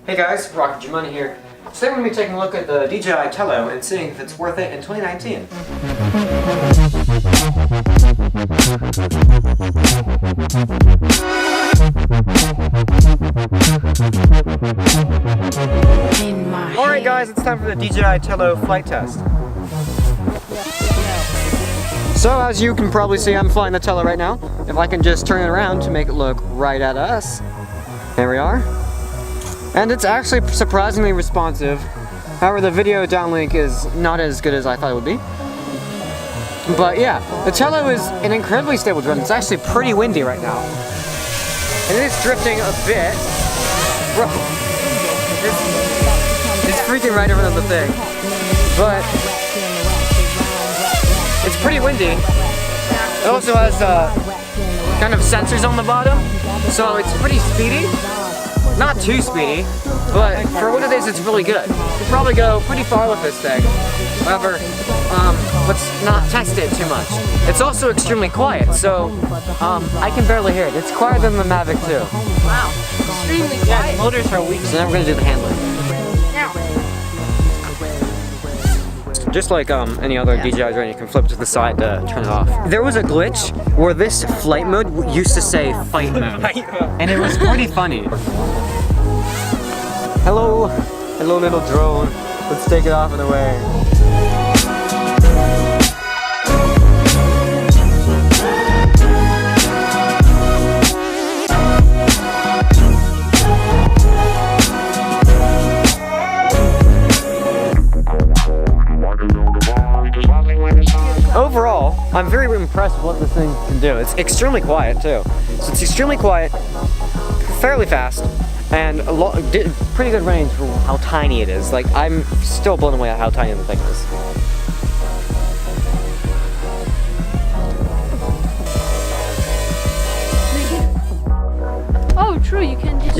Hey guys, Rocco here. Today we're going to be taking a look at the DJI Tello and seeing if it's worth it in 2019. Alright guys, it's time for the DJI Tello flight test. So as you can probably see, I'm flying the Tello right now. If I can just turn it around to make it look right at us. There we are. And it's actually surprisingly responsive. However, the video downlink is not as good as I thought it would be. But yeah, the Tello is an incredibly stable drone. It's actually pretty windy right now. And it is drifting a bit. Bro, it's freaking right over the thing. But it's pretty windy. It also has kind of sensors on the bottom, so it's pretty speedy. Not too speedy, but for what it is, it's really good. You can probably go pretty far with this thing. However, let's not test it too much. It's also extremely quiet, so I can barely hear it. It's quieter than the Mavic 2. Wow, extremely quiet. Yeah, motors are weak, so now we're gonna do the handling. Just like any other DJI drone, you can flip to the side to turn it off. There was a glitch where this flight mode used to say fight mode, and it was pretty funny. Hello, hello little drone. Let's take it off and away. Overall, I'm very impressed with what this thing can do. It's extremely quiet too. So it's extremely quiet, fairly fast, and pretty good range for how tiny it is. Like, I'm still blown away at how tiny the thing is. Oh, true, you can just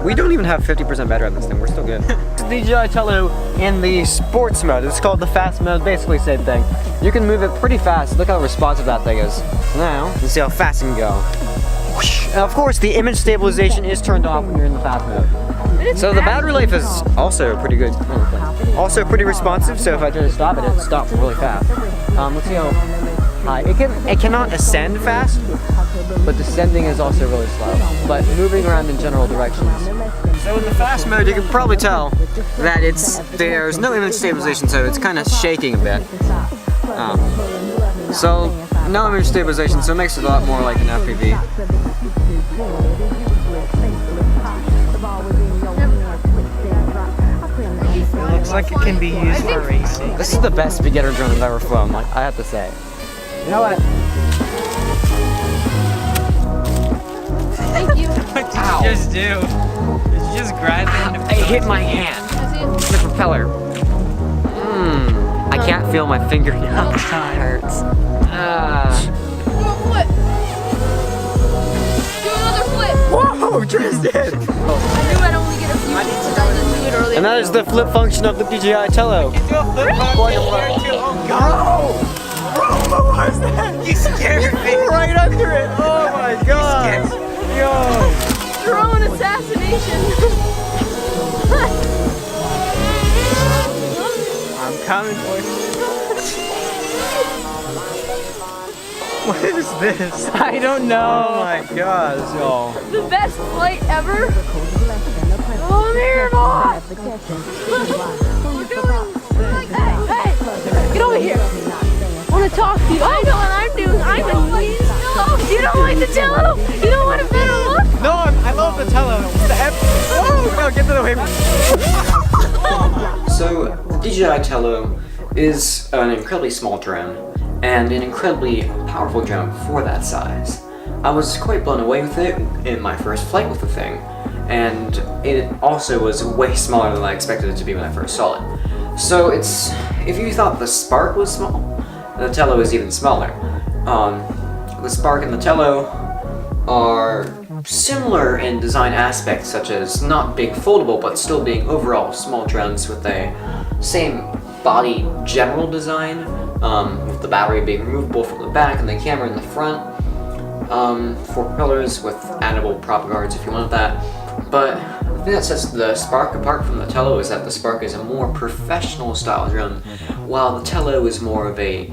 we don't even have 50% battery on this thing. We're still good. It's the DJI Tello in the sports mode. It's called the fast mode. Basically same thing. You can move it pretty fast. Look how responsive that thing is. Now, you see how fast it can go. And of course, the image stabilization is turned off when you're in the fast mode. So the battery life is also pretty good. Also pretty responsive, so if I try to stop it, it stops really fast. Let's see how high. It cannot ascend fast, but descending is also really slow. But moving around in general directions. So in the fast mode, you can probably tell that there's no image stabilization, so it's kind of shaking a bit. So no image stabilization, so it makes it a lot more like an FPV. It looks like it can be used for racing. This is the best beginner drone I've ever flown, like, I have to say. You know what? Thank you. What did you just do? Did you just grab it? I hit my hand. The propeller. I can't feel my fingernail. It hurts. Do a flip. Do another flip. Whoa, Tristan! I knew I'd only get a few because I didn't do it earlier. And that is the flip function of the DJI Tello. Do a flip function here too. Oh god! Bro, what was that? You scared me. Right under it. Oh my god. Yo. Drone assassination. I'm coming for you. What is this? I don't know. Oh my god, y'all. The best flight ever. Oh, here, boy. We're doing. Hey, get over here. I want to talk to you. I know what I'm doing. I'm a You don't like the Tello? You don't want a better look? No, I love the Tello. It's the oh no, get to the way. So, the DJI Tello is an incredibly small drone and an incredibly powerful drone for that size. I was quite blown away with it in my first flight with the thing, and it also was way smaller than I expected it to be when I first saw it. So if you thought the Spark was small, the Tello is even smaller. The Spark and the Tello are similar in design aspects, such as not big foldable, but still being overall small drones with a same body general design, with the battery being removable from the back and the camera in the front, 4 propellers with addable prop guards if you want that. But the thing that sets the Spark apart from the Tello is that the Spark is a more professional style drone, while the Tello is more of a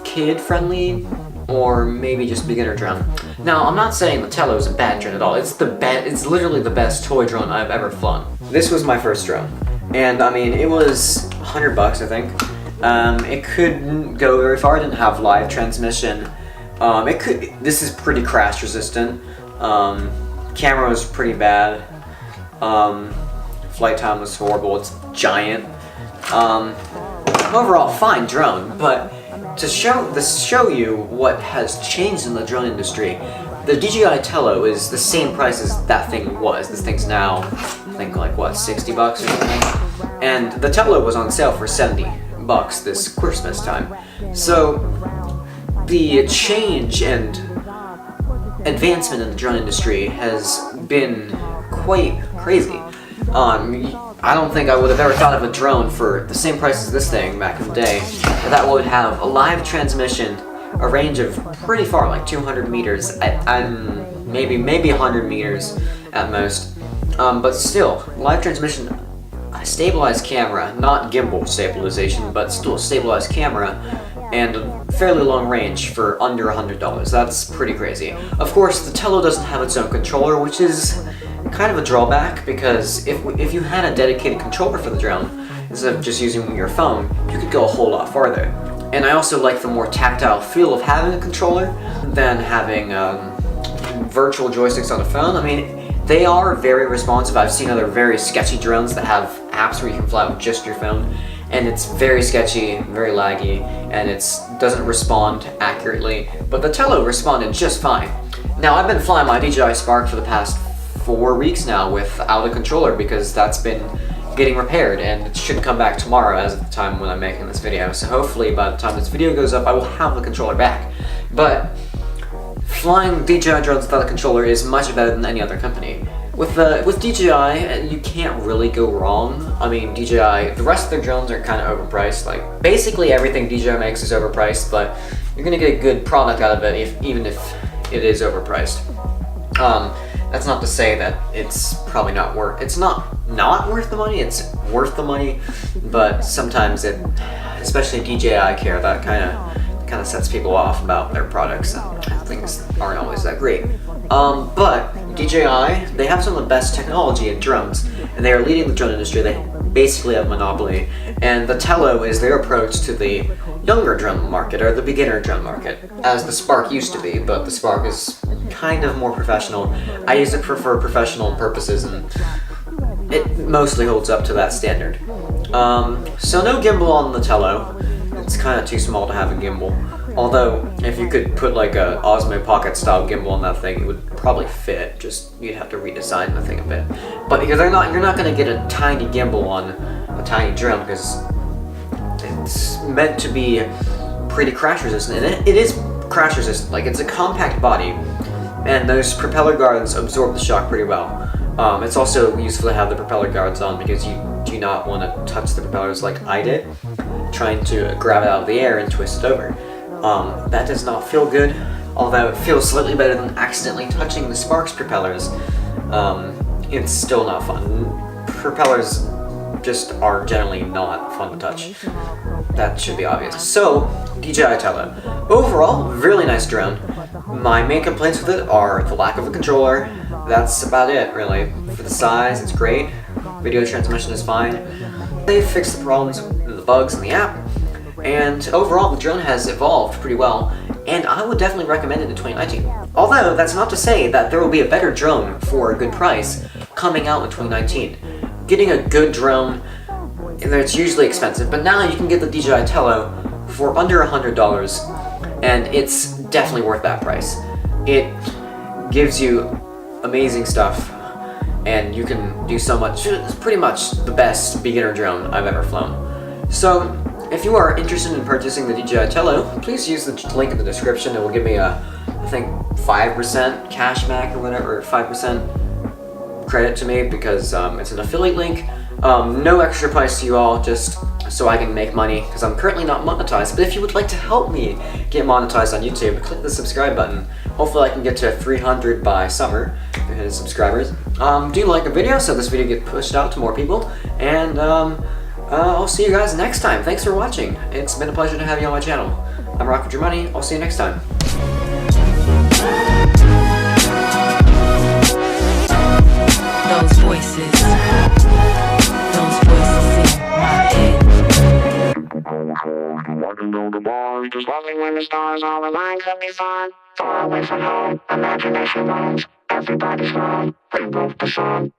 kid-friendly or maybe just beginner drone. Now, I'm not saying the Tello is a bad drone at all. It's literally the best toy drone I've ever flown. This was my first drone, and I mean, it was $100, I think. It couldn't go very far. It didn't have live transmission. This is pretty crash resistant. Camera was pretty bad. Flight time was horrible. It's giant. Overall, fine drone, but to show you what has changed in the drone industry, the DJI Tello is the same price as that thing was. This thing's now, I think, like what, $60 or something? And the Tello was on sale for $70 this Christmas time. So the change and advancement in the drone industry has been quite crazy. I don't think I would have ever thought of a drone for the same price as this thing back in the day that would have a live transmission, a range of pretty far, like 200 meters, maybe 100 meters at most. But still, live transmission, a stabilized camera, not gimbal stabilization, but still a stabilized camera, and a fairly long range for under $100. That's pretty crazy. Of course, the Tello doesn't have its own controller, which is kind of a drawback, because if you had a dedicated controller for the drone, instead of just using your phone, you could go a whole lot farther. And I also like the more tactile feel of having a controller than having virtual joysticks on the phone. I mean, they are very responsive. I've seen other very sketchy drones that have apps where you can fly with just your phone, and it's very sketchy, very laggy, and it doesn't respond accurately. But the Tello responded just fine. Now, I've been flying my DJI Spark for the past 4 weeks now without a controller because that's been getting repaired, and it should come back tomorrow as of the time when I'm making this video. So hopefully by the time this video goes up, I will have the controller back. But flying DJI drones without a controller is much better than any other company. With DJI, you can't really go wrong. I mean, DJI, the rest of their drones are kind of overpriced. Like, basically everything DJI makes is overpriced, but you're gonna get a good product out of it even if it is overpriced. That's not to say that it's probably not worth. It's not worth the money. It's worth the money, but sometimes especially DJI Care, that kind of sets people off about their products, and things aren't always that great. But DJI, they have some of the best technology in drones, and they are leading the drone industry. They basically have a monopoly, and the Tello is their approach to the younger drone market, or the beginner drone market, as the Spark used to be, but the Spark is kind of more professional. I use it for professional purposes, and it mostly holds up to that standard. So no gimbal on the Tello. It's kind of too small to have a gimbal. Although, if you could put like a Osmo Pocket style gimbal on that thing, it would probably fit. Just, you'd have to redesign the thing a bit. But you're not going to get a tiny gimbal on a tiny drone, because it's meant to be pretty crash resistant. And it is crash resistant. Like, it's a compact body, and those propeller guards absorb the shock pretty well. It's also useful to have the propeller guards on, because you do not want to touch the propellers like I did, trying to grab it out of the air and twist it over. That does not feel good, although it feels slightly better than accidentally touching the Spark's propellers. It's still not fun. Propellers just are generally not fun to touch. That should be obvious. So, DJI Tello. Overall, really nice drone. My main complaints with it are the lack of a controller. That's about it, really. For the size, it's great. Video transmission is fine. They fixed the problems, the bugs in the app. And overall, the drone has evolved pretty well, and I would definitely recommend it in 2019. Although, that's not to say that there will be a better drone for a good price coming out in 2019. Getting a good drone, it's usually expensive, but now you can get the DJI Tello for under $100, and it's definitely worth that price. It gives you amazing stuff, and you can do so much. It's pretty much the best beginner drone I've ever flown. So, if you are interested in purchasing the DJI Tello, please use the link in the description. It will give me I think 5% cash back or whatever, 5% credit to me because it's an affiliate link. No extra price to you all, just so I can make money because I'm currently not monetized. But if you would like to help me get monetized on YouTube, click the subscribe button. Hopefully I can get to 300 by summer, 300 subscribers. Do like the video so this video get pushed out to more people, and I'll see you guys next time. Thanks for watching. It's been a pleasure to have you on my channel. I'm Rocco with your money. I'll see you next time. Those voices in my head. Walking through the bar, just walking when the stars all align, could be fun. Far away from home, imagination roams. Everybody's wrong, we wrote the song.